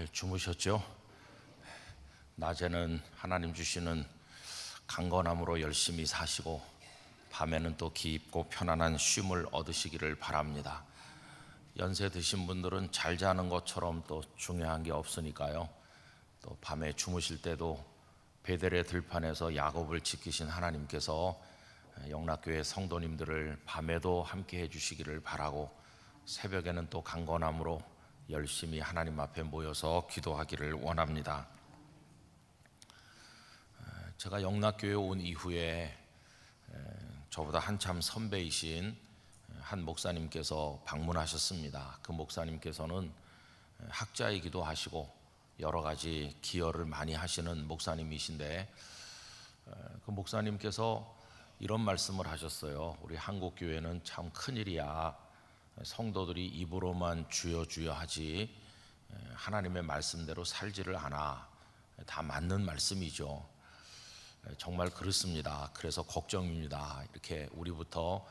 잘 주무셨죠? 낮에는 하나님 주시는 강건함으로 열심히 사시고 밤에는 또 깊고 편안한 쉼을 얻으시기를 바랍니다. 연세 드신 분들은 잘 자는 것처럼 또 중요한 게 없으니까요. 또 밤에 주무실 때도 베델의 들판에서 야곱을 지키신 하나님께서 영락교회 성도님들을 밤에도 함께 해주시기를 바라고, 새벽에는 또 강건함으로 열심히 하나님 앞에 모여서 기도하기를 원합니다. 제가 영락교회 온 이후에 저보다 한참 선배이신 한 목사님께서 방문하셨습니다. 그 목사님께서는 학자이기도 하시고 여러 가지 기여를 많이 하시는 목사님이신데, 그 목사님께서 이런 말씀을 하셨어요. 우리 한국교회는 참 큰일이야. 성도들이 입으로만 주여 주여 하지 하나님의 말씀대로 살지를 않아. 다 맞는 말씀이죠. 정말 그렇습니다. 그래서 걱정입니다. 이렇게 우리부터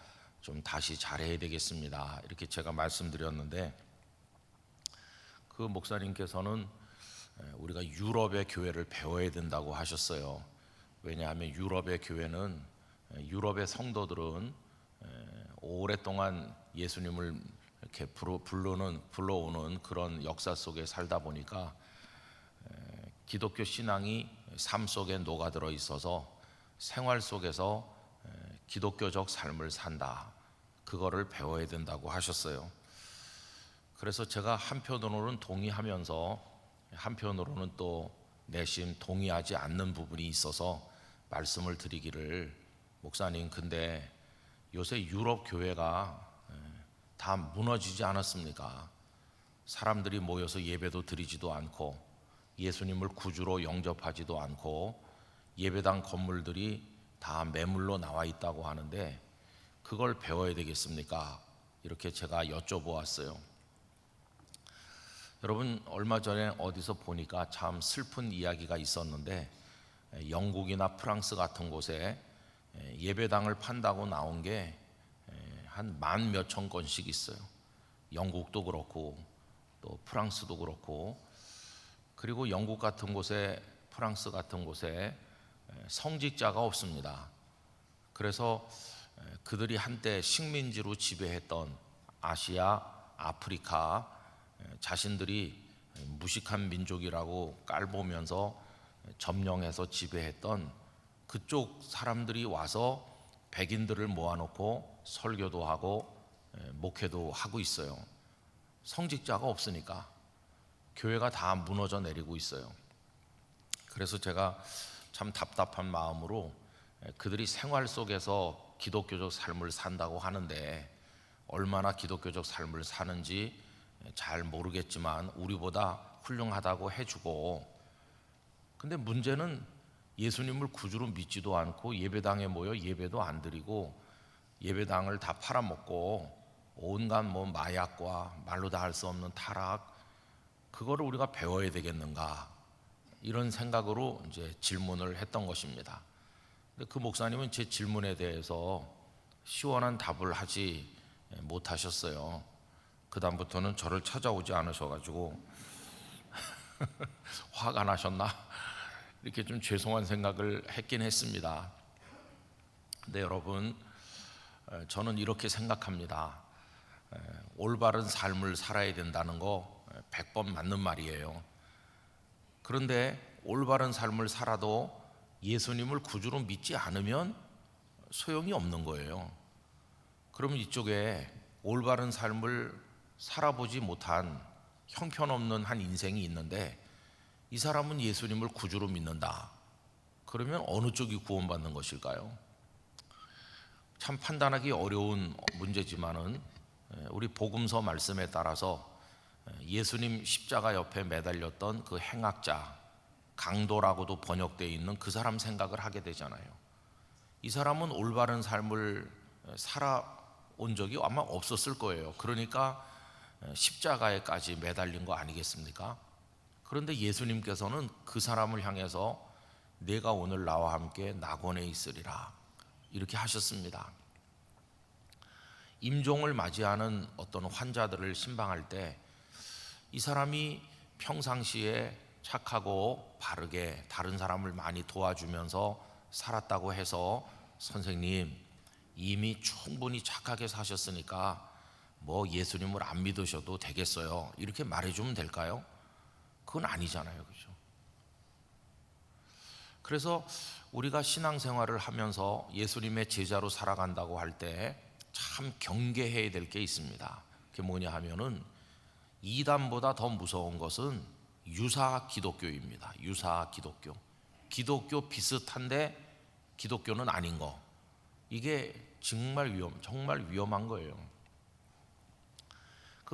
좀 다시 잘해야 되겠습니다. 이렇게 제가 말씀드렸는데, 그 목사님께서는 우리가 유럽의 교회를 배워야 된다고 하셨어요. 왜냐하면 유럽의 교회는, 유럽의 성도들은 오랫동안 예수님을 이렇게 불러오는 그런 역사 속에 살다 보니까 기독교 신앙이 삶 속에 녹아들어 있어서 생활 속에서 기독교적 삶을 산다, 그거를 배워야 된다고 하셨어요. 그래서 제가 한편으로는 동의하면서 한편으로는 또 내심 동의하지 않는 부분이 있어서 말씀을 드리기를, 목사님, 근데 요새 유럽 교회가 다 무너지지 않았습니까? 사람들이 모여서 예배도 드리지도 않고 예수님을 구주로 영접하지도 않고 예배당 건물들이 다 매물로 나와 있다고 하는데 그걸 배워야 되겠습니까? 이렇게 제가 여쭤보았어요. 여러분, 얼마 전에 어디서 보니까 참 슬픈 이야기가 있었는데, 영국이나 프랑스 같은 곳에 예배당을 판다고 나온 게 한 만 몇천 건씩 있어요. 영국도 그렇고 또 프랑스도 그렇고. 그리고 영국 같은 곳에, 프랑스 같은 곳에 성직자가 없습니다. 그래서 그들이 한때 식민지로 지배했던 아시아, 아프리카, 자신들이 무식한 민족이라고 깔보면서 점령해서 지배했던 그쪽 사람들이 와서 백인들을 모아놓고 설교도 하고 목회도 하고 있어요. 성직자가 없으니까 교회가 다 무너져 내리고 있어요. 그래서 제가 참 답답한 마음으로, 그들이 생활 속에서 기독교적 삶을 산다고 하는데 얼마나 기독교적 삶을 사는지 잘 모르겠지만 우리보다 훌륭하다고 해주고, 근데 문제는 예수님을 구주로 믿지도 않고 예배당에 모여 예배도 안 드리고 예배당을 다 팔아먹고 온갖 마약과 말로 다 할 수 없는 타락, 그거를 우리가 배워야 되겠는가, 이런 생각으로 이제 질문을 했던 것입니다. 근데 그 목사님은 제 질문에 대해서 시원한 답을 하지 못하셨어요. 그 다음부터는 저를 찾아오지 않으셔가지고 화가 나셨나? 이렇게 좀 죄송한 생각을 했긴 했습니다. 근데 여러분, 저는 이렇게 생각합니다. 올바른 삶을 살아야 된다는 거 100번 맞는 말이에요. 그런데 올바른 삶을 살아도 예수님을 구주로 믿지 않으면 소용이 없는 거예요. 그러면 이쪽에 올바른 삶을 살아보지 못한 형편없는 한 인생이 있는데, 이 사람은 예수님을 구주로 믿는다. 그러면 어느 쪽이 구원받는 것일까요? 참 판단하기 어려운 문제지만은 우리 복음서 말씀에 따라서 예수님 십자가 옆에 매달렸던 그 행악자, 강도라고도 번역되어 있는 그 사람 생각을 하게 되잖아요. 이 사람은 올바른 삶을 살아온 적이 아마 없었을 거예요. 그러니까 십자가에까지 매달린 거 아니겠습니까? 그런데 예수님께서는 그 사람을 향해서 내가 오늘 나와 함께 낙원에 있으리라, 이렇게 하셨습니다. 임종을 맞이하는 어떤 환자들을 신방할 때 이 사람이 평상시에 착하고 바르게 다른 사람을 많이 도와주면서 살았다고 해서 선생님 이미 충분히 착하게 사셨으니까 뭐 예수님을 안 믿으셔도 되겠어요, 이렇게 말해주면 될까요? 그건 아니잖아요, 그죠? 그래서 우리가 신앙생활을 하면서 예수님의 제자로 살아간다고 할 때 참 경계해야 될 게 있습니다. 그게 뭐냐 하면은 이단보다 더 무서운 것은 유사 기독교입니다. 유사 기독교. 기독교 비슷한데 기독교는 아닌 거. 이게 정말 위험한 거예요.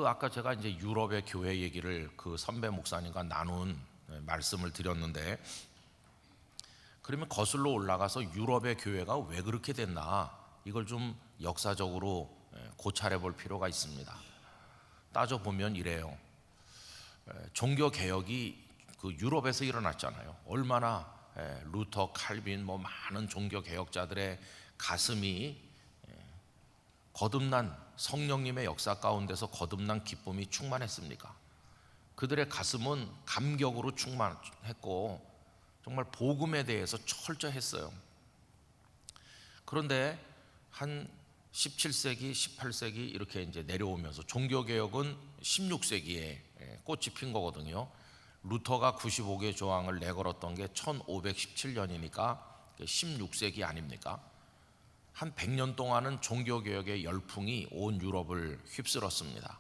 아까 제가 이제 유럽의 교회 얘기를 그 선배 목사님과 나눈 말씀을 드렸는데, 그러면 거슬러 올라가서 유럽의 교회가 왜 그렇게 됐나, 이걸 좀 역사적으로 고찰해 볼 필요가 있습니다. 따져보면 이래요. 종교 개혁이 그 유럽에서 일어났잖아요. 얼마나 루터, 칼빈 뭐 많은 종교 개혁자들의 가슴이 거듭난 성령님의 역사 가운데서 거듭난 기쁨이 충만했습니까? 그들의 가슴은 감격으로 충만했고 정말 복음에 대해서 철저했어요. 그런데 한 17세기, 18세기 이렇게 이제 내려오면서 종교 개혁은 16세기에 꽃이 핀 거거든요. 루터가 95개 조항을 내걸었던 게 1517년이니까 16세기 아닙니까? 한 100년 동안은 종교개혁의 열풍이 온 유럽을 휩쓸었습니다.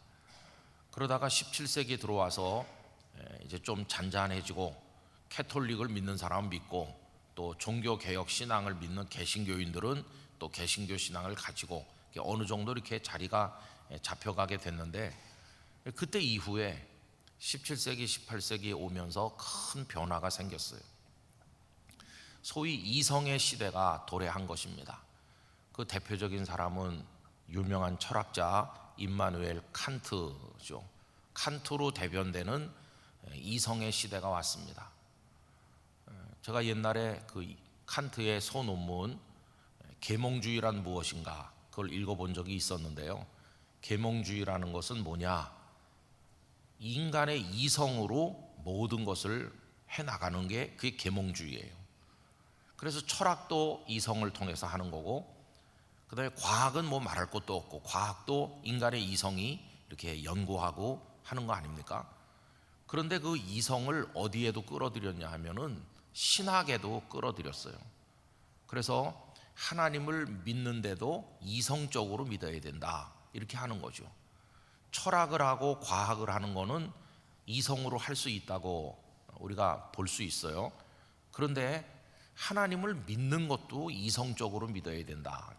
그러다가 17세기 들어와서 이제 좀 잔잔해지고 캐톨릭을 믿는 사람은 믿고 또 종교개혁 신앙을 믿는 개신교인들은 또 개신교 신앙을 가지고 어느 정도 이렇게 자리가 잡혀가게 됐는데, 그때 이후에 17세기, 18세기에 오면서 큰 변화가 생겼어요. 소위 이성의 시대가 도래한 것입니다. 그 대표적인 사람은 유명한 철학자 임마누엘 칸트죠. 칸트로 대변되는 이성의 시대가 왔습니다. 제가 옛날에 그 칸트의 소논문 계몽주의란 무엇인가 그걸 읽어본 적이 있었는데요. 계몽주의라는 것은 뭐냐? 인간의 이성으로 모든 것을 해나가는 게 그게 계몽주의예요. 그래서 철학도 이성을 통해서 하는 거고, 그 다음에 과학은 뭐 말할 것도 없고, 과학도 인간의 이성이 이렇게 연구하고 하는 거 아닙니까? 그런데 그 이성을 어디에도 끌어들였냐 하면은 신학에도 끌어들였어요. 그래서 하나님을 믿는데도 이성적으로 믿어야 된다, 이렇게 하는 거죠. 철학을 하고 과학을 하는 거는 이성으로 할 수 있다고 우리가 볼 수 있어요. 그런데 하나님을 믿는 것도 이성적으로 믿어야 된다.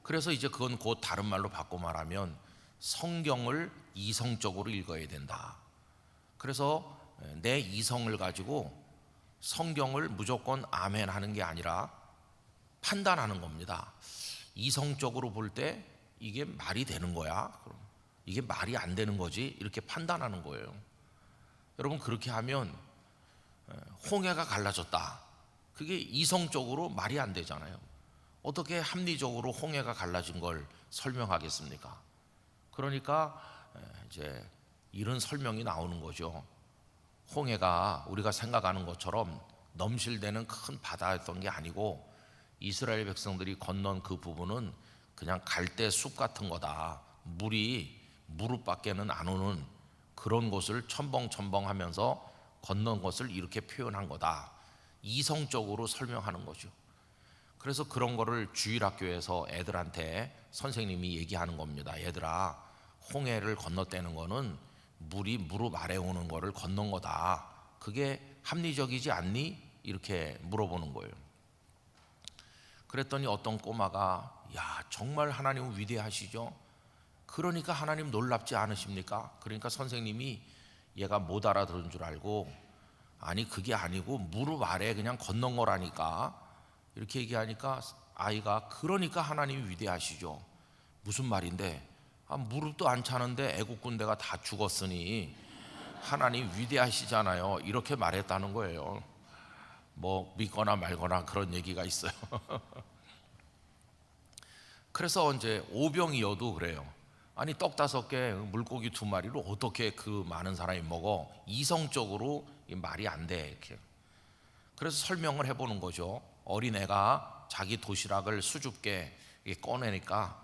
그래서 이제 그건 곧 다른 말로 바꿔 말하면 성경을 이성적으로 읽어야 된다. 그래서 내 이성을 가지고 성경을 무조건 아멘 하는 게 아니라 판단하는 겁니다. 이성적으로 볼 때 이게 말이 되는 거야? 그럼 이게 말이 안 되는 거지? 이렇게 판단하는 거예요. 여러분, 그렇게 하면 홍해가 갈라졌다, 그게 이성적으로 말이 안 되잖아요. 어떻게 합리적으로 홍해가 갈라진 걸 설명하겠습니까? 그러니까 이제 이런 설명이 나오는 거죠. 홍해가 우리가 생각하는 것처럼 넘실대는 큰 바다였던 게 아니고 이스라엘 백성들이 건넌 그 부분은 그냥 갈대 숲 같은 거다. 물이 무릎밖에는 안 오는 그런 곳을 첨벙첨벙하면서 건넌 것을 이렇게 표현한 거다. 이성적으로 설명하는 거죠. 그래서 그런 거를 주일학교에서 애들한테 선생님이 얘기하는 겁니다. 얘들아, 홍해를 건너뛰는 거는 물이 무릎 아래 오는 거를 건넌 거다. 그게 합리적이지 않니? 이렇게 물어보는 거예요. 그랬더니 어떤 꼬마가, 야, 정말 하나님은 위대하시죠? 그러니까 하나님 놀랍지 않으십니까? 그러니까 선생님이 얘가 못 알아들은 줄 알고, 아니 그게 아니고 무릎 아래 그냥 건넌 거라니까, 이렇게 얘기하니까 아이가, 그러니까 하나님이 위대하시죠. 무슨 말인데? 무릎도 안 차는데 애국 군대가 다 죽었으니 하나님 위대하시잖아요, 이렇게 말했다는 거예요. 뭐 믿거나 말거나 그런 얘기가 있어요. 그래서 이제 오병이어도 그래요. 아니 떡 5개 물고기 2마리로 어떻게 그 많은 사람이 먹어? 이성적으로 말이 안 돼. 이렇게. 그래서 설명을 해보는 거죠. 어린애가 자기 도시락을 수줍게 꺼내니까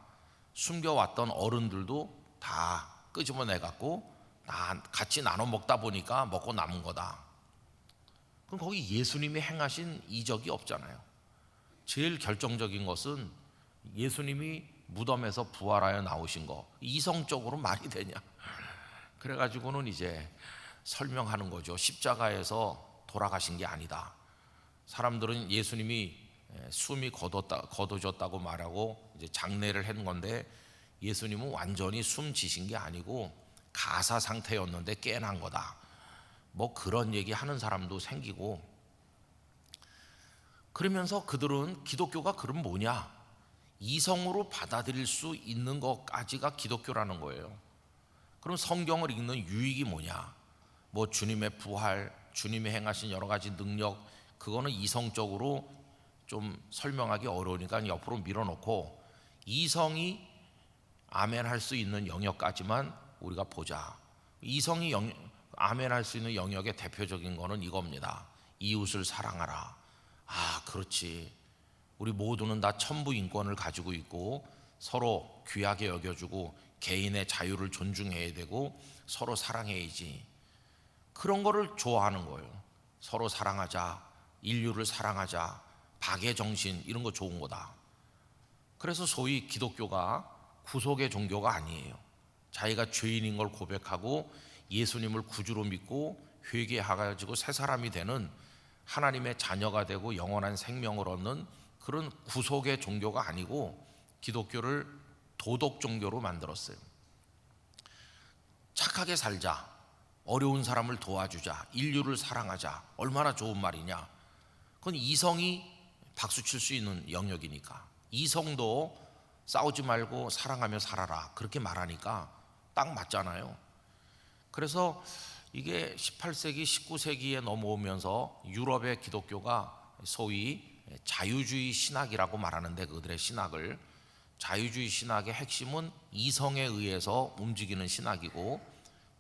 숨겨왔던 어른들도 다 끄집어내 갖고 같이 나눠 먹다 보니까 먹고 남은 거다. 그럼 거기 예수님이 행하신 이적이 없잖아요. 제일 결정적인 것은 예수님이 무덤에서 부활하여 나오신 거, 이성적으로 말이 되냐? 그래가지고는 이제 설명하는 거죠. 십자가에서 돌아가신 게 아니다. 사람들은 예수님이 숨이 거둬졌다고 말하고 이제 장례를 한 건데, 예수님은 완전히 숨 지신 게 아니고 가사 상태였는데 깨난 거다. 뭐 그런 얘기 하는 사람도 생기고, 그러면서 그들은 기독교가 그럼 뭐냐? 이성으로 받아들일 수 있는 것까지가 기독교라는 거예요. 그럼 성경을 읽는 유익이 뭐냐? 뭐 주님의 부활, 주님이 행하신 여러 가지 능력, 그거는 이성적으로 좀 설명하기 어려우니까 옆으로 밀어놓고 이성이 아멘할 수 있는 영역까지만 우리가 보자. 이성이 아멘할 수 있는 영역의 대표적인 거는 이겁니다. 이웃을 사랑하라. 아, 그렇지. 우리 모두는 다 천부 인권을 가지고 있고 서로 귀하게 여겨주고 개인의 자유를 존중해야 되고 서로 사랑해야지. 그런 거를 좋아하는 거예요. 서로 사랑하자, 인류를 사랑하자, 박의 정신, 이런 거 좋은 거다. 그래서 소위 기독교가 구속의 종교가 아니에요. 자기가 죄인인 걸 고백하고 예수님을 구주로 믿고 회개해가지고 새 사람이 되는, 하나님의 자녀가 되고 영원한 생명을 얻는 그런 구속의 종교가 아니고, 기독교를 도덕 종교로 만들었어요. 착하게 살자, 어려운 사람을 도와주자, 인류를 사랑하자, 얼마나 좋은 말이냐. 그건 이성이 박수 칠 수 있는 영역이니까. 이성도 싸우지 말고 사랑하며 살아라, 그렇게 말하니까 딱 맞잖아요. 그래서 이게 18세기, 19세기에 넘어오면서 유럽의 기독교가 소위 자유주의 신학이라고 말하는데, 그들의 신학을, 자유주의 신학의 핵심은 이성에 의해서 움직이는 신학이고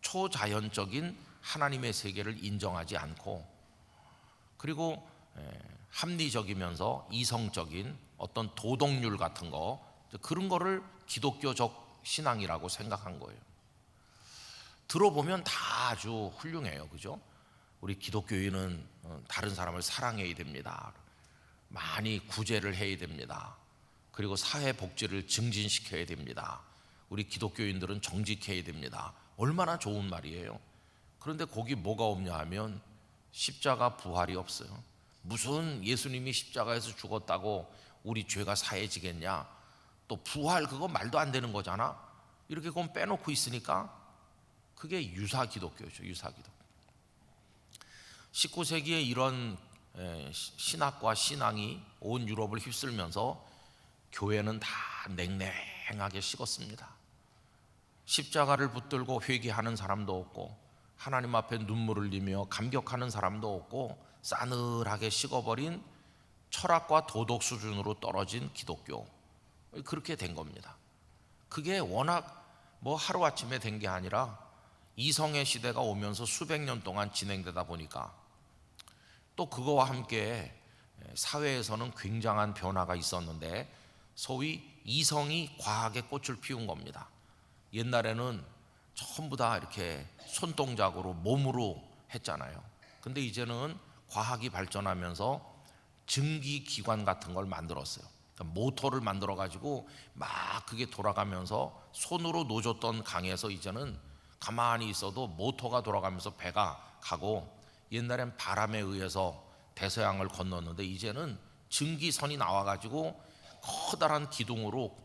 초자연적인 하나님의 세계를 인정하지 않고, 그리고 합리적이면서 이성적인 어떤 도덕률 같은 거, 그런 거를 기독교적 신앙이라고 생각한 거예요. 들어보면 다 아주 훌륭해요. 그죠? 우리 기독교인은 다른 사람을 사랑해야 됩니다. 많이 구제를 해야 됩니다. 그리고 사회 복지를 증진시켜야 됩니다. 우리 기독교인들은 정직해야 됩니다. 얼마나 좋은 말이에요. 그런데 거기 뭐가 없냐 하면 십자가 부활이 없어요. 무슨 예수님이 십자가에서 죽었다고 우리 죄가 사해지겠냐? 또 부활, 그거 말도 안 되는 거잖아. 이렇게 그건 빼놓고 있으니까 그게 유사 기독교죠. 유사 기독교. 19세기에 이런 신학과 신앙이 온 유럽을 휩쓸면서 교회는 다 냉랭하게 식었습니다. 십자가를 붙들고 회개하는 사람도 없고, 하나님 앞에 눈물을 흘리며 감격하는 사람도 없고, 싸늘하게 식어버린 철학과 도덕 수준으로 떨어진 기독교, 그렇게 된 겁니다. 그게 워낙 뭐 하루아침에 된 게 아니라 이성의 시대가 오면서 수백 년 동안 진행되다 보니까, 또 그거와 함께 사회에서는 굉장한 변화가 있었는데, 소위 이성이 과학의 꽃을 피운 겁니다. 옛날에는 전부 다 이렇게 손동작으로 몸으로 했잖아요. 근데 이제는 과학이 발전하면서 증기기관 같은 걸 만들었어요. 그러니까 모터를 만들어 가지고 막 그게 돌아가면서 손으로 노줬던 강에서 이제는 가만히 있어도 모터가 돌아가면서 배가 가고, 옛날엔 바람에 의해서 대서양을 건넜는데 이제는 증기선이 나와 가지고 커다란 기둥으로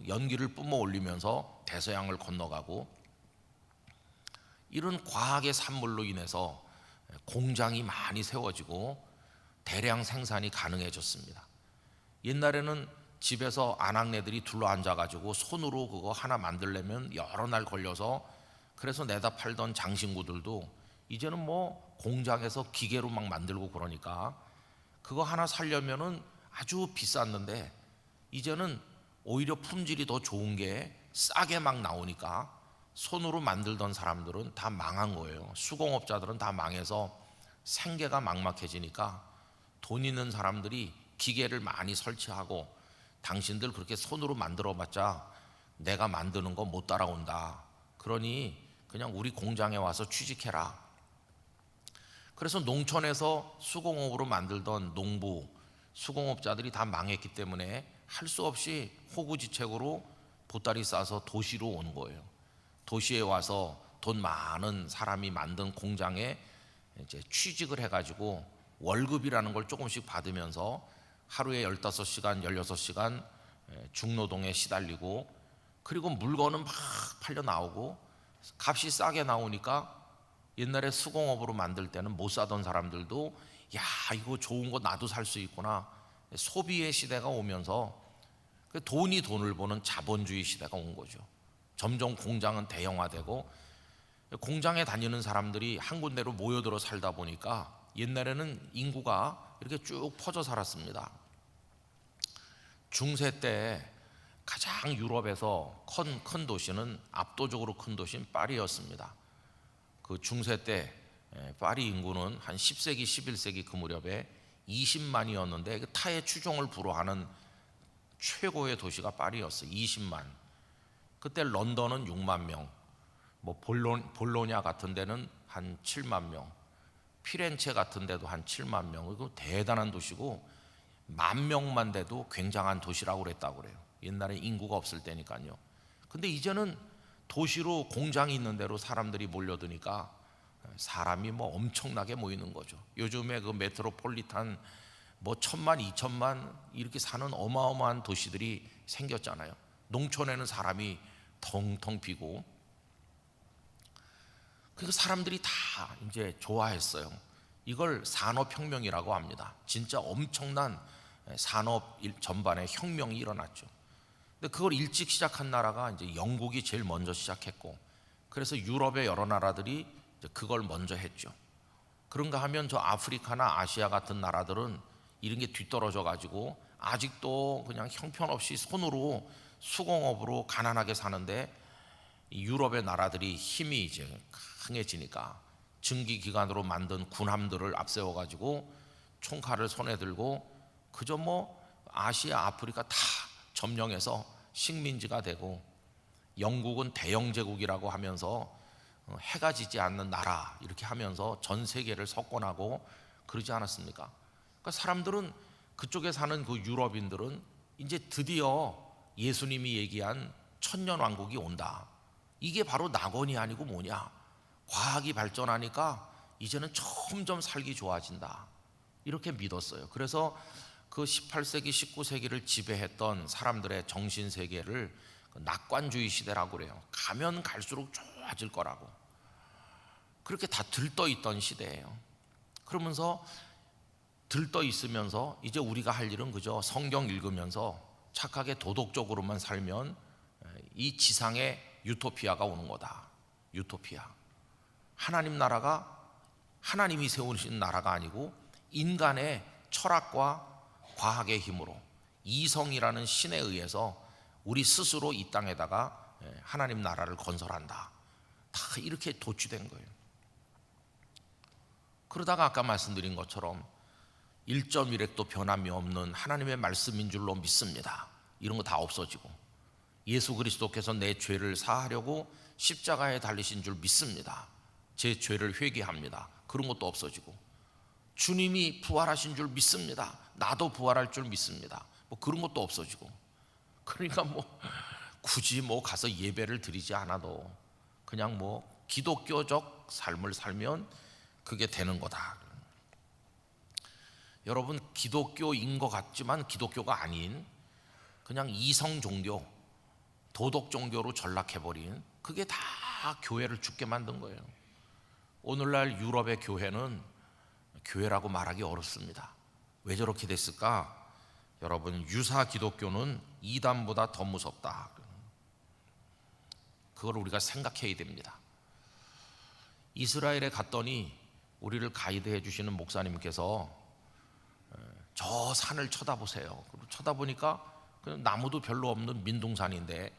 연기를 뿜어 올리면서 대서양을 건너가고, 이런 과학의 산물로 인해서 공장이 많이 세워지고 대량 생산이 가능해졌습니다. 옛날에는 집에서 아낙네들이 둘러앉아 가지고 손으로 그거 하나 만들려면 여러 날 걸려서, 그래서 내다 팔던 장신구들도 이제는 뭐 공장에서 기계로 막 만들고, 그러니까 그거 하나 살려면은 아주 비쌌는데 이제는 오히려 품질이 더 좋은 게 싸게 막 나오니까 손으로 만들던 사람들은 다 망한 거예요. 수공업자들은 다 망해서 생계가 막막해지니까 돈 있는 사람들이 기계를 많이 설치하고 당신들 그렇게 손으로 만들어봤자 내가 만드는 거 못 따라온다. 그러니 그냥 우리 공장에 와서 취직해라. 그래서 농촌에서 수공업으로 만들던 농부, 수공업자들이 다 망했기 때문에 할 수 없이 호구지책으로 보따리 싸서 도시로 온 거예요. 도시에 와서 돈 많은 사람이 만든 공장에 이제 취직을 해가지고 월급이라는 걸 조금씩 받으면서 하루에 15시간, 16시간 중노동에 시달리고, 그리고 물건은 막 팔려 나오고 값이 싸게 나오니까 옛날에 수공업으로 만들 때는 못 사던 사람들도 야, 이거 좋은 거 나도 살 수 있구나. 소비의 시대가 오면서 돈이 돈을 버는 자본주의 시대가 온 거죠. 점점 공장은 대형화되고 공장에 다니는 사람들이 한 군데로 모여들어 살다 보니까 옛날에는 인구가 이렇게 쭉 퍼져 살았습니다. 중세 때 가장 유럽에서 큰 도시는, 압도적으로 큰 도시는 파리였습니다. 그 중세 때 파리 인구는 한 10세기, 11세기 그 무렵에 20만이었는데 타의 추종을 불허하는 최고의 도시가 파리였어요. 20만. 그때 런던은 6만 명, 뭐 볼로냐 같은 데는 한 7만 명, 피렌체 같은 데도 한 7만 명. 이거 대단한 도시고 10,000명만 돼도 굉장한 도시라고 그랬다고 그래요. 옛날에 인구가 없을 때니까요. 근데 이제는 도시로 공장이 있는 대로 사람들이 몰려드니까 사람이 뭐 엄청나게 모이는 거죠. 요즘에 그 메트로폴리탄 뭐 1,000만, 2,000만 이렇게 사는 어마어마한 도시들이 생겼잖아요. 농촌에는 사람이 텅텅 비고. 그래서 사람들이 다 이제 좋아했어요. 이걸 산업혁명이라고 합니다. 진짜 엄청난 산업 전반에 혁명이 일어났죠. 근데 그걸 일찍 시작한 나라가 이제 영국이 제일 먼저 시작했고, 그래서 유럽의 여러 나라들이 이제 그걸 먼저 했죠. 그런가 하면 저 아프리카나 아시아 같은 나라들은 이런 게 뒤떨어져 가지고 아직도 그냥 형편없이 손으로 수공업으로 가난하게 사는데, 유럽의 나라들이 힘이 이제 강해지니까 증기기관으로 만든 군함들을 앞세워 가지고 총칼을 손에 들고 그저 뭐 아시아, 아프리카 다 점령해서 식민지가 되고, 영국은 대영제국이라고 하면서 해가 지지 않는 나라 이렇게 하면서 전 세계를 석권하고 그러지 않았습니까? 그러니까 사람들은, 그쪽에 사는 그 유럽인들은 이제 드디어 예수님이 얘기한 천년왕국이 온다. 이게 바로 낙원이 아니고 뭐냐? 과학이 발전하니까 이제는 점점 살기 좋아진다. 이렇게 믿었어요. 그래서 그 18세기, 19세기를 지배했던 사람들의 정신세계를 낙관주의 시대라고 그래요. 가면 갈수록 좋아질 거라고. 그렇게 다 들떠 있던 시대예요. 그러면서 들떠 있으면서 이제 우리가 할 일은 그저 성경 읽으면서 착하게 도덕적으로만 살면 이 지상에 유토피아가 오는 거다. 유토피아. 하나님 나라가 하나님이 세우신 나라가 아니고 인간의 철학과 과학의 힘으로, 이성이라는 신에 의해서 우리 스스로 이 땅에다가 하나님 나라를 건설한다. 다 이렇게 도취된 거예요. 그러다가 아까 말씀드린 것처럼 1.1획도 변함이 없는 하나님의 말씀인 줄로 믿습니다. 이런 거 다 없어지고, 예수 그리스도께서 내 죄를 사하려고 십자가에 달리신 줄 믿습니다. 제 죄를 회개합니다. 그런 것도 없어지고, 주님이 부활하신 줄 믿습니다. 나도 부활할 줄 믿습니다. 뭐 그런 것도 없어지고. 그러니까 뭐 굳이 뭐 가서 예배를 드리지 않아도 그냥 뭐 기독교적 삶을 살면 그게 되는 거다. 여러분, 기독교인 것 같지만 기독교가 아닌 그냥 이성 종교, 도덕 종교로 전락해버린, 그게 다 교회를 죽게 만든 거예요. 오늘날 유럽의 교회는 교회라고 말하기 어렵습니다. 왜 저렇게 됐을까? 여러분, 유사 기독교는 이단보다 더 무섭다. 그걸 우리가 생각해야 됩니다. 이스라엘에 갔더니 우리를 가이드해 주시는 목사님께서 저 산을 쳐다보세요. 쳐다보니까 나무도 별로 없는 민둥산인데,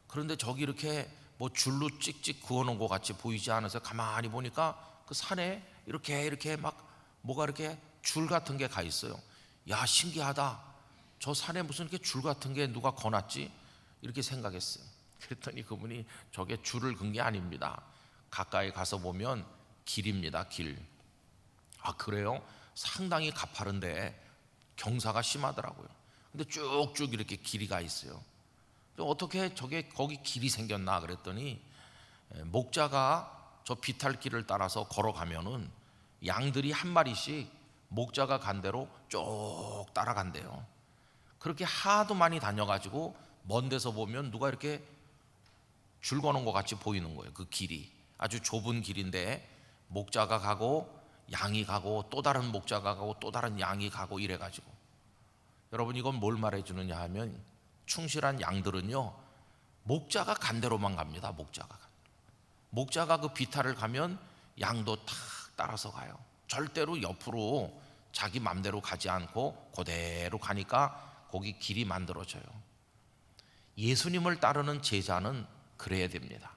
그런데 저기 이렇게 뭐 줄로 찍찍 그어놓은 것 같이 보이지 않아서 가만히 보니까 그 산에 이렇게 막 뭐가 이렇게 줄 같은 게 가 있어요. 야, 신기하다. 저 산에 무슨 이렇게 줄 같은 게 누가 거놨지? 이렇게 생각했어요. 그랬더니 그분이 저게 줄을 건 게 아닙니다. 가까이 가서 보면 길입니다. 길. 아, 그래요? 상당히 가파른데 경사가 심하더라고요. 근데 쭉쭉 이렇게 길이 가 있어요. 어떻게 저게 거기 길이 생겼나 그랬더니, 목자가 저 비탈길을 따라서 걸어가면은 양들이 한 마리씩 목자가 간 대로 쭉 따라간대요. 그렇게 하도 많이 다녀가지고 먼 데서 보면 누가 이렇게 줄 거는 것 같이 보이는 거예요. 그 길이 아주 좁은 길인데 목자가 가고 양이 가고 또 다른 목자가 가고 또 다른 양이 가고 이래가지고, 여러분 이건 뭘 말해주느냐 하면, 충실한 양들은요 목자가 간 대로만 갑니다. 목자가 그 비탈을 가면 양도 탁 따라서 가요. 절대로 옆으로 자기 맘대로 가지 않고 그대로 가니까 거기 길이 만들어져요. 예수님을 따르는 제자는 그래야 됩니다.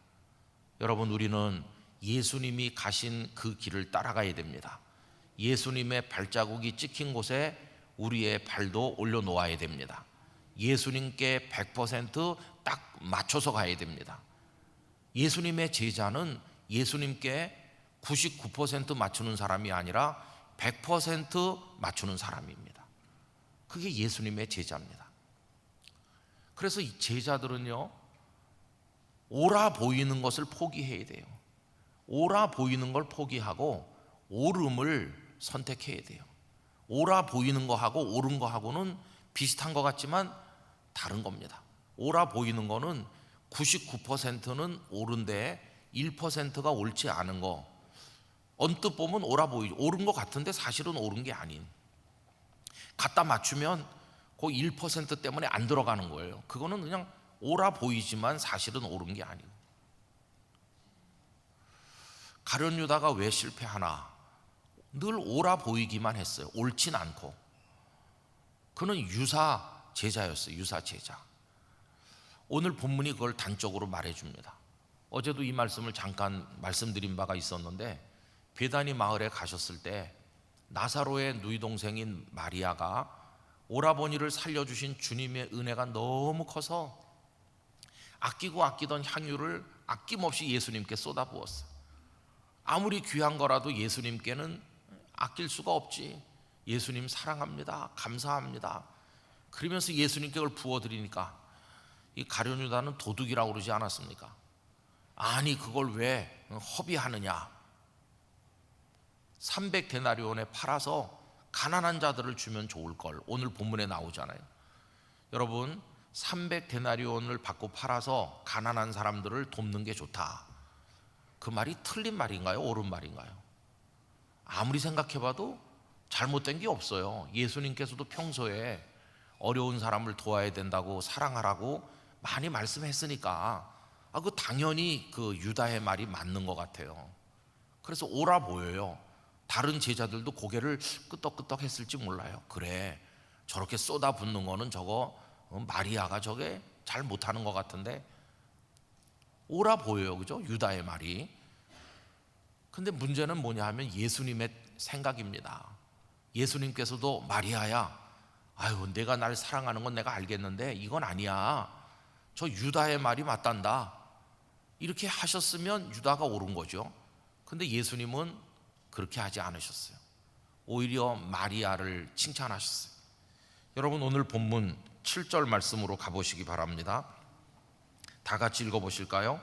여러분, 우리는 예수님이 가신 그 길을 따라가야 됩니다. 예수님의 발자국이 찍힌 곳에 우리의 발도 올려놓아야 됩니다. 예수님께 100% 맞춰서 가야 됩니다. 예수님의 제자는 예수님께 99% 맞추는 사람이 아니라 100% 맞추는 사람입니다. 그게 예수님의 제자입니다. 그래서 이 제자들은요, 옳아 보이는 것을 포기해야 돼요. 옳아 보이는 걸 포기하고 옳음을 선택해야 돼요. 옳아 보이는 거하고 옳은 거하고는 비슷한 것 같지만 다른 겁니다. 옳아 보이는 거는 99%는 옳은데 1%가 옳지 않은 거. 언뜻 보면 옳은 것 같은데 사실은 옳은 게 아닌, 갖다 맞추면 그 1% 때문에 안 들어가는 거예요. 그거는 그냥 옳아 보이지만 사실은 옳은 게 아니고. 가룟 유다가 왜 실패하나? 늘 옳아 보이기만 했어요. 옳진 않고. 그는 유사 제자였어요. 유사 제자. 오늘 본문이 그걸 단적으로 말해줍니다. 어제도 이 말씀을 잠깐 말씀드린 바가 있었는데, 베다니 마을에 가셨을 때 나사로의 누이 동생인 마리아가 오라버니를 살려주신 주님의 은혜가 너무 커서 아끼고 아끼던 향유를 아낌없이 예수님께 쏟아부었어요. 아무리 귀한 거라도 예수님께는 아낄 수가 없지. 예수님 사랑합니다, 감사합니다, 그러면서 예수님께 그걸 부어드리니까 이 가룟 유다는 도둑이라고 그러지 않았습니까? 아니 그걸 왜 허비하느냐, 300데나리온에 팔아서 가난한 자들을 주면 좋을 걸. 오늘 본문에 나오잖아요. 여러분, 300데나리온을 받고 팔아서 가난한 사람들을 돕는 게 좋다, 그 말이 틀린 말인가요? 옳은 말인가요? 아무리 생각해봐도 잘못된 게 없어요. 예수님께서도 평소에 어려운 사람을 도와야 된다고, 사랑하라고 많이 말씀했으니까 그 당연히 그 유다의 말이 맞는 것 같아요. 그래서 옳아 보여요. 다른 제자들도 고개를 끄덕끄덕 했을지 몰라요. 그래, 저렇게 쏟아붓는 거는 저거 마리아가 저게 잘 못하는 것 같은데 옳아 보여요. 그죠? 유다의 말이. 근데 문제는 뭐냐 하면 예수님의 생각입니다. 예수님께서도 마리아야, 아유 내가 날 사랑하는 건 내가 알겠는데 이건 아니야, 저 유다의 말이 맞단다, 이렇게 하셨으면 유다가 옳은 거죠. 근데 예수님은 그렇게 하지 않으셨어요. 오히려 마리아를 칭찬하셨어요. 여러분, 오늘 본문 7절 말씀으로 가보시기 바랍니다. 다 같이 읽어보실까요?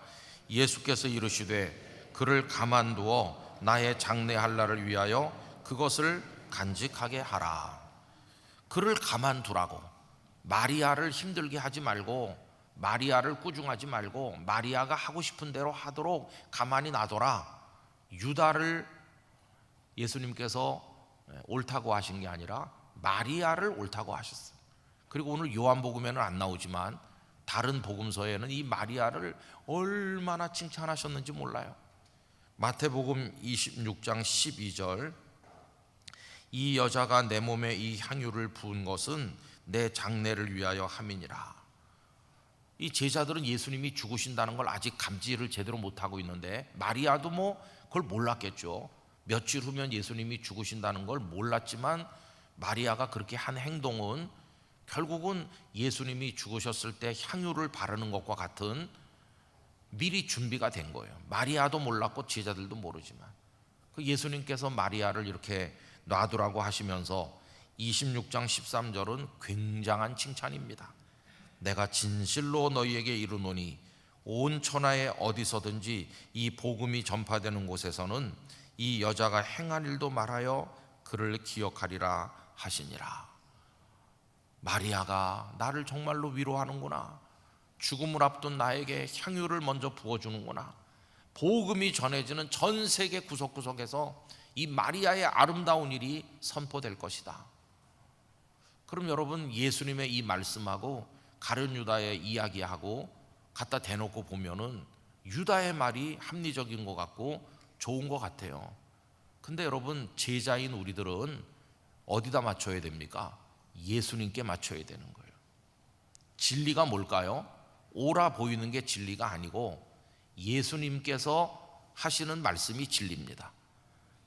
예수께서 이르시되 그를 가만두어 나의 장래할 날을 위하여 그것을 간직하게 하라. 그를 가만두라고. 마리아를 힘들게 하지 말고, 마리아를 꾸중하지 말고, 마리아가 하고 싶은 대로 하도록 가만히 놔둬라. 유다를 예수님께서 옳다고 하신 게 아니라 마리아를 옳다고 하셨어요. 그리고 오늘 요한복음에는 안 나오지만 다른 복음서에는 이 마리아를 얼마나 칭찬하셨는지 몰라요. 마태복음 26장 12절, 이 여자가 내 몸에 이 향유를 부은 것은 내 장래를 위하여 함이니라. 이 제자들은 예수님이 죽으신다는 걸 아직 감지를 제대로 못하고 있는데, 마리아도 뭐 그걸 몰랐겠죠. 며칠 후면 예수님이 죽으신다는 걸 몰랐지만 마리아가 그렇게 한 행동은 결국은 예수님이 죽으셨을 때 향유를 바르는 것과 같은 미리 준비가 된 거예요. 마리아도 몰랐고 제자들도 모르지만 그 예수님께서 마리아를 이렇게 놔두라고 하시면서 26장 13절은 굉장한 칭찬입니다. 내가 진실로 너희에게 이르노니 온 천하에 어디서든지 이 복음이 전파되는 곳에서는 이 여자가 행한 일도 말하여 그를 기억하리라 하시니라. 마리아가 나를 정말로 위로하는구나. 죽음을 앞둔 나에게 향유를 먼저 부어주는구나. 복음이 전해지는 전 세계 구석구석에서 이 마리아의 아름다운 일이 선포될 것이다. 그럼 여러분, 예수님의 이 말씀하고 가룟 유다의 이야기하고 갖다 대놓고 보면은 유다의 말이 합리적인 것 같고 좋은 것 같아요. 근데 여러분, 제자인 우리들은 어디다 맞춰야 됩니까? 예수님께 맞춰야 되는 거예요. 진리가 뭘까요? 옳아 보이는 게 진리가 아니고 예수님께서 하시는 말씀이 진리입니다.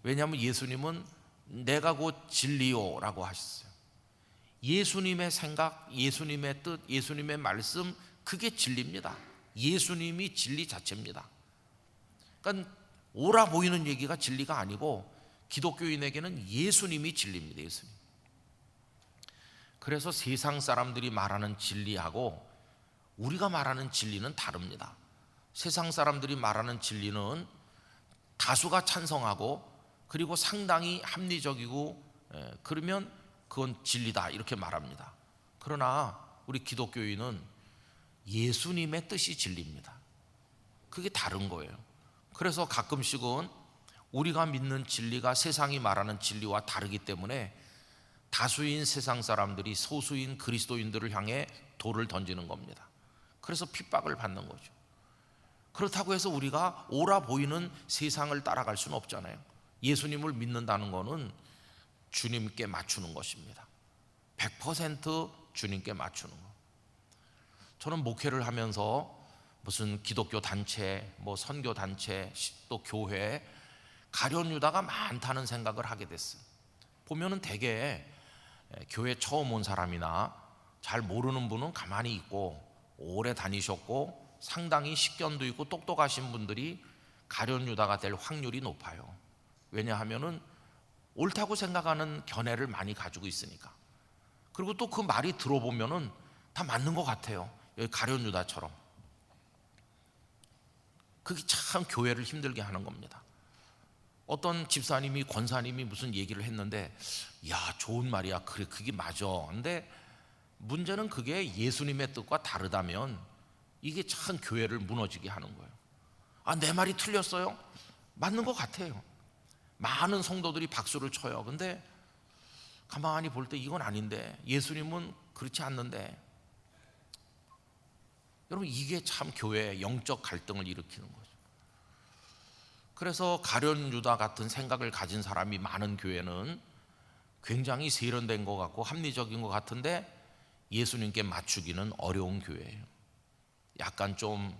왜냐하면 예수님은 내가 곧 진리요 라고 하셨어요. 예수님의 생각, 예수님의 뜻, 예수님의 말씀, 그게 진리입니다. 예수님이 진리 자체입니다. 그러니까 옳아 보이는 얘기가 진리가 아니고 기독교인에게는 예수님이 진리입니다. 예수님. 그래서 세상 사람들이 말하는 진리하고 우리가 말하는 진리는 다릅니다. 세상 사람들이 말하는 진리는 다수가 찬성하고 그리고 상당히 합리적이고 그러면 그건 진리다 이렇게 말합니다. 그러나 우리 기독교인은 예수님의 뜻이 진리입니다. 그게 다른 거예요. 그래서 가끔씩은 우리가 믿는 진리가 세상이 말하는 진리와 다르기 때문에 다수인 세상 사람들이 소수인 그리스도인들을 향해 돌을 던지는 겁니다. 그래서 핍박을 받는 거죠. 그렇다고 해서 우리가 옳아 보이는 세상을 따라갈 수는 없잖아요. 예수님을 믿는다는 것은 주님께 맞추는 것입니다. 100% 주님께 맞추는 것. 저는 목회를 하면서 무슨 기독교 단체, 뭐 선교 단체, 또 교회 가룟 유다가 많다는 생각을 하게 됐어요. 보면은 대개 교회 처음 온 사람이나 잘 모르는 분은 가만히 있고 오래 다니셨고 상당히 식견도 있고 똑똑하신 분들이 가룟 유다가 될 확률이 높아요. 왜냐하면은 옳다고 생각하는 견해를 많이 가지고 있으니까. 그리고 또 그 말이 들어보면은 다 맞는 것 같아요. 여기 가룟 유다처럼. 그게 참 교회를 힘들게 하는 겁니다. 어떤 집사님이 권사님이 무슨 얘기를 했는데 야 좋은 말이야, 그래 그게 맞아. 근데 문제는 그게 예수님의 뜻과 다르다면 이게 참 교회를 무너지게 하는 거예요. 아, 내 말이 틀렸어요? 맞는 것 같아요. 많은 성도들이 박수를 쳐요. 근데 가만히 볼 때 이건 아닌데, 예수님은 그렇지 않는데. 여러분, 이게 참 교회의 영적 갈등을 일으키는 거죠. 그래서 가룟 유다 같은 생각을 가진 사람이 많은 교회는 굉장히 세련된 것 같고 합리적인 것 같은데 예수님께 맞추기는 어려운 교회예요. 약간 좀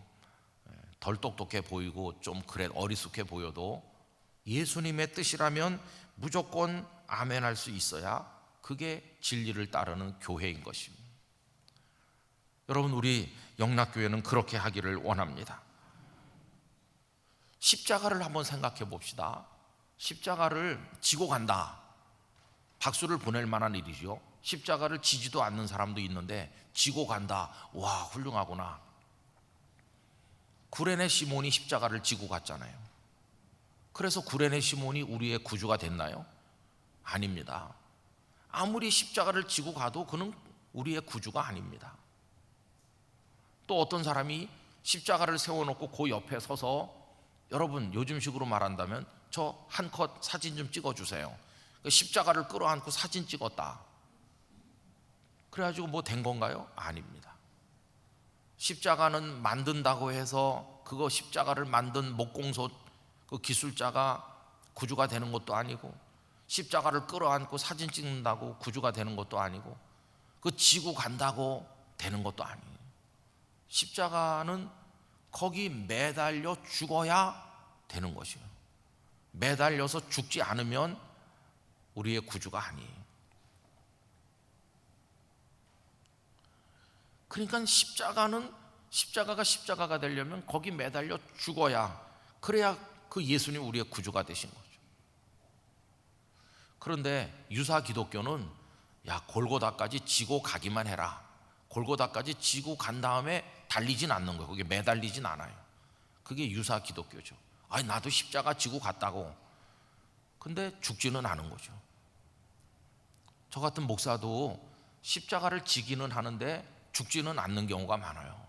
덜 똑똑해 보이고 좀 그래 어리숙해 보여도 예수님의 뜻이라면 무조건 아멘할 수 있어야 그게 진리를 따르는 교회인 것입니다. 여러분, 우리 영락교회는 그렇게 하기를 원합니다. 십자가를 한번 생각해 봅시다. 십자가를 지고 간다. 박수를 보낼 만한 일이죠. 십자가를 지지도 않는 사람도 있는데 지고 간다. 와, 훌륭하구나. 구레네 시몬이 십자가를 지고 갔잖아요. 그래서 구레네 시몬이 우리의 구주가 됐나요? 아닙니다. 아무리 십자가를 지고 가도 그는 우리의 구주가 아닙니다. 또 어떤 사람이 십자가를 세워놓고 그 옆에 서서, 여러분 요즘식으로 말한다면 저 한 컷 사진 좀 찍어주세요. 십자가를 끌어안고 사진 찍었다. 그래가지고 뭐 된 건가요? 아닙니다. 십자가는 만든다고 해서 그거 십자가를 만든 목공소 그 기술자가 구주가 되는 것도 아니고, 십자가를 끌어안고 사진 찍는다고 구주가 되는 것도 아니고, 그 지고 간다고 되는 것도 아니에요. 십자가는 거기 매달려 죽어야 되는 것이에요. 매달려서 죽지 않으면 우리의 구주가 아니에요. 그러니까 십자가가 되려면 거기 매달려 죽어야, 그래야 그 예수님 우리의 구주가 되신 거죠. 그런데 유사 기독교는 야, 골고다까지 지고 가기만 해라. 골고다까지 지고 간 다음에 달리진 않는 거예요. 거기에 매달리진 않아요. 그게 유사 기독교죠. 아니, 나도 십자가 지고 갔다고. 근데 죽지는 않은 거죠. 저 같은 목사도 십자가를 지기는 하는데 죽지는 않는 경우가 많아요.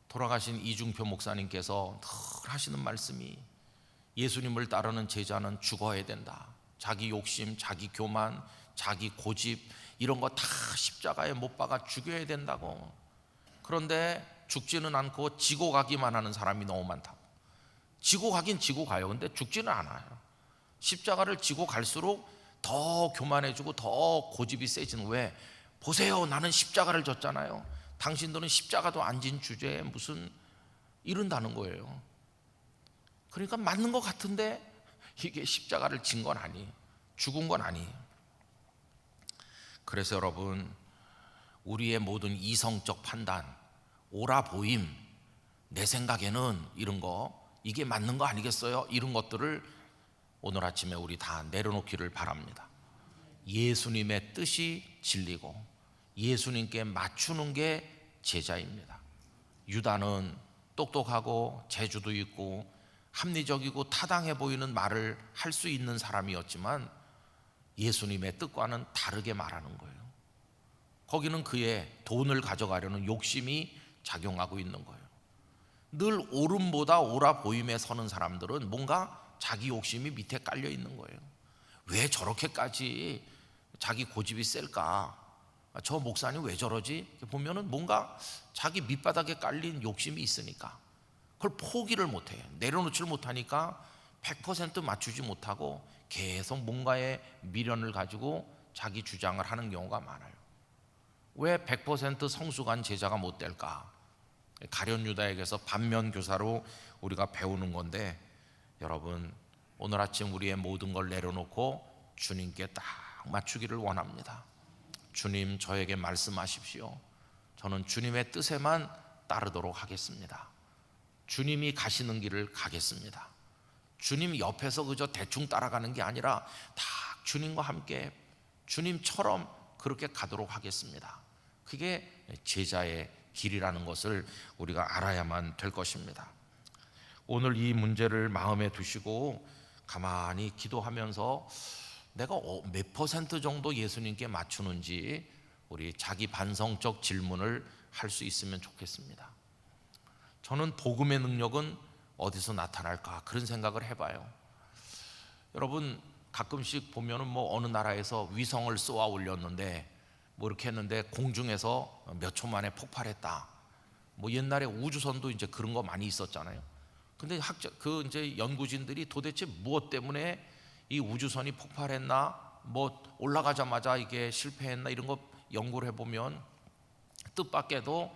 돌아가신 이중표 목사님께서 늘 하시는 말씀이, 예수님을 따르는 제자는 죽어야 된다. 자기 욕심, 자기 교만, 자기 고집, 이런 거 다 십자가에 못 박아 죽여야 된다고. 그런데 죽지는 않고 지고 가기만 하는 사람이 너무 많다고. 지고 가긴 지고 가요. 근데 죽지는 않아요. 십자가를 지고 갈수록 더 교만해지고 더 고집이 세지는. 왜? 보세요, 나는 십자가를 졌잖아요. 당신들은 십자가도 안 진 주제에 무슨, 이른다는 거예요. 그러니까 맞는 것 같은데 이게 십자가를 진 건 아니에요. 죽은 건 아니에요. 그래서 여러분, 우리의 모든 이성적 판단, 옳아 보임, 내 생각에는 이런 거, 이게 맞는 거 아니겠어요? 이런 것들을 오늘 아침에 우리 다 내려놓기를 바랍니다. 예수님의 뜻이 진리고 예수님께 맞추는 게 제자입니다. 유다는 똑똑하고 재주도 있고 합리적이고 타당해 보이는 말을 할 수 있는 사람이었지만 예수님의 뜻과는 다르게 말하는 거예요. 거기는 그의 돈을 가져가려는 욕심이 작용하고 있는 거예요. 늘 옳음보다 옳아 보임에 서는 사람들은 뭔가 자기 욕심이 밑에 깔려 있는 거예요. 왜 저렇게까지 자기 고집이 셀까? 저 목사님 왜 저러지? 보면은 뭔가 자기 밑바닥에 깔린 욕심이 있으니까 그걸 포기를 못해요. 내려놓지를 못하니까 100% 맞추지 못하고 계속 뭔가의 미련을 가지고 자기 주장을 하는 경우가 많아요. 왜 100% 성숙한 제자가 못 될까? 가룟 유다에게서 반면 교사로 우리가 배우는 건데, 여러분, 오늘 아침 우리의 모든 걸 내려놓고 주님께 딱 맞추기를 원합니다. 주님, 저에게 말씀하십시오. 저는 주님의 뜻에만 따르도록 하겠습니다. 주님이 가시는 길을 가겠습니다. 주님 옆에서 그저 대충 따라가는 게 아니라 다 주님과 함께 주님처럼 그렇게 가도록 하겠습니다. 그게 제자의 길이라는 것을 우리가 알아야만 될 것입니다. 오늘 이 문제를 마음에 두시고 가만히 기도하면서 내가 몇 퍼센트 정도 예수님께 맞추는지 우리 자기 반성적 질문을 할 수 있으면 좋겠습니다. 저는 복음의 능력은 어디서 나타날까, 그런 생각을 해봐요. 여러분, 가끔씩 보면은 뭐 어느 나라에서 위성을 쏘아 올렸는데 뭐 이렇게 했는데 공중에서 몇 초 만에 폭발했다. 뭐 옛날에 우주선도 이제 그런 거 많이 있었잖아요. 근데 이제 연구진들이 도대체 무엇 때문에 이 우주선이 폭발했나, 뭐 올라가자마자 이게 실패했나, 이런 거 연구를 해보면 뜻밖에도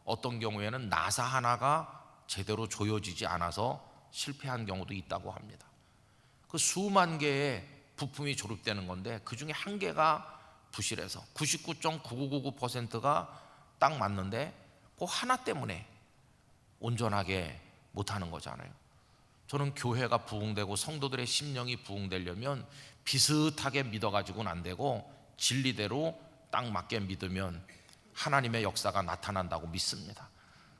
어떤 경우에는 나사 하나가 제대로 조여지지 않아서 실패한 경우도 있다고 합니다. 그 수만 개의 부품이 조립되는 건데 그 중에 한 개가 부실해서 99.9999%가 딱 맞는데 그 하나 때문에 온전하게 못하는 거잖아요. 저는 교회가 부흥되고 성도들의 심령이 부흥되려면 비슷하게 믿어가지고는 안 되고 진리대로 딱 맞게 믿으면 하나님의 역사가 나타난다고 믿습니다.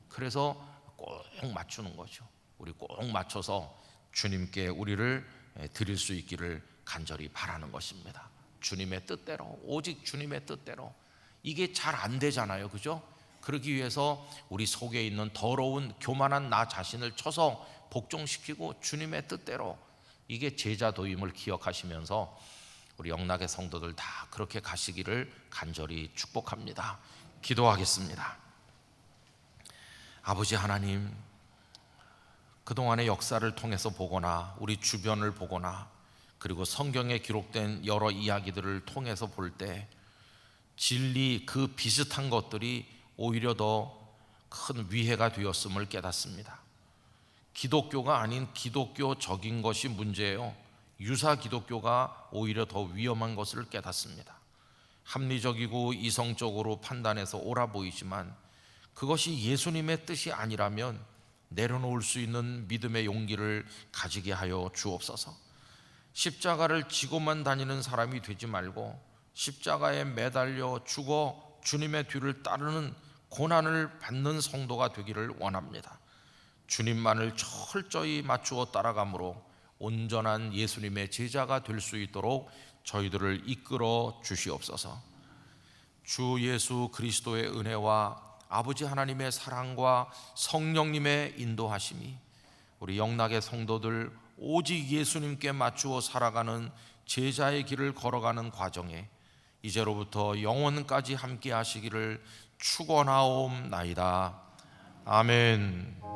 그래서 꼭 맞추는 거죠. 우리 꼭 맞춰서 주님께 우리를 드릴 수 있기를 간절히 바라는 것입니다. 주님의 뜻대로, 오직 주님의 뜻대로. 이게 잘 안 되잖아요, 그죠? 그러기 위해서 우리 속에 있는 더러운 교만한 나 자신을 쳐서 복종시키고 주님의 뜻대로, 이게 제자도임을 기억하시면서 우리 영락의 성도들 다 그렇게 가시기를 간절히 축복합니다. 기도하겠습니다. 아버지 하나님, 그동안의 역사를 통해서 보거나 우리 주변을 보거나 그리고 성경에 기록된 여러 이야기들을 통해서 볼 때 진리 그 비슷한 것들이 오히려 더 큰 위해가 되었음을 깨닫습니다. 기독교가 아닌 기독교적인 것이 문제예요. 유사 기독교가 오히려 더 위험한 것을 깨닫습니다. 합리적이고 이성적으로 판단해서 옳아 보이지만 그것이 예수님의 뜻이 아니라면 내려놓을 수 있는 믿음의 용기를 가지게 하여 주옵소서. 십자가를 지고만 다니는 사람이 되지 말고 십자가에 매달려 죽어 주님의 뒤를 따르는 고난을 받는 성도가 되기를 원합니다. 주님만을 철저히 맞추어 따라감으로 온전한 예수님의 제자가 될 수 있도록 저희들을 이끌어 주시옵소서. 주 예수 그리스도의 은혜와 아버지 하나님의 사랑과 성령님의 인도하심이 우리 영락의 성도들 오직 예수님께 맞추어 살아가는 제자의 길을 걸어가는 과정에 이제로부터 영원까지 함께 하시기를 축원하옵나이다. 아멘.